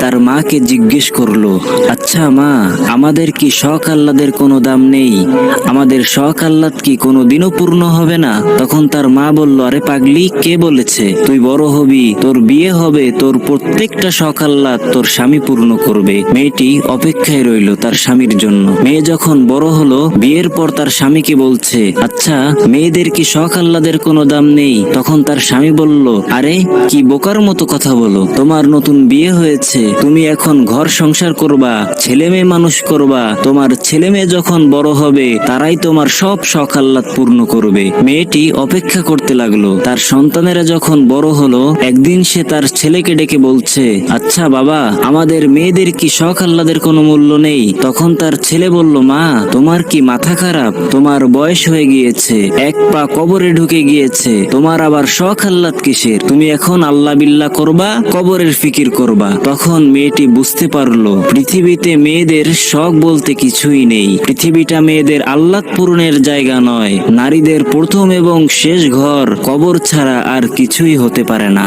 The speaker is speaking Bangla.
তার মাকে জিজ্ঞেস করলো, আচ্ছা মা, আমাদের কি শখ আহ্লাদের কোনো দাম নেই? আমাদের শখ আহ্লাদ কি কোনো দিনও পূর্ণ হবে না? তখন তার মা বলল, আরে পাগলি, কে বলেছে? তুই বড় হবি, তোর বিয়ে হবে, তোর প্রত্যেকটা শখ আহ্লাদ তোর স্বামী পূর্ণ করবে। মেয়েটি অপেক্ষায় রইল তার স্বামীর জন্য। মেয়ে যখন বড় হলো, বিয়ের পর তার স্বামীকে বলছে, আচ্ছা মেয়েদের কি শখ আহ্লাদের কোনো দাম নেই? তখন তার স্বামী বলল, আরে কি বোকার মতো কথা বলো, তোমার নতুন বিয়ে হয়েছে, তুমি এখন ঘর সংসার করবা, ছেলে মেয়ে মানুষ করবা, তোমার ছেলে মেয়ে যখন বড় হবে তারাই তোমার সব শখ আহ্লাদ পূর্ণ করবে। মেয়েটি অপেক্ষা করতে লাগলো। তার সন্তানেরা যখন বড় হলো, একদিন সে তার ছেলেকে ডেকে বলছে, আচ্ছা বাবা, আমাদের মেয়েদের কি শখ আহ্লাদের কোনো মূল্য নেই? তখন তার ছেলে বলল, মা, তোমার কি মাথা খারাপ? তোমার বয়স হয়ে গিয়েছে, এক পা কবরে ঢুকে গিয়েছে, তোমার আবার শখ আহ্লাদ কিসের? তুমি এখন আল্লাহ বিল্লাহ করবা, কবরের ফিকির করবা। তখন মেয়েটি বুঝতে পারলো পৃথিবীতে মেয়েদের শখ বলতে কিছুই নেই। পৃথিবীটা মেয়েদের আহ্লাদ পূরণের জায়গা নয়। নারীদের প্রথম এবং শেষ ঘর কবর ছাড়া আর কিছুই হতে পারে না।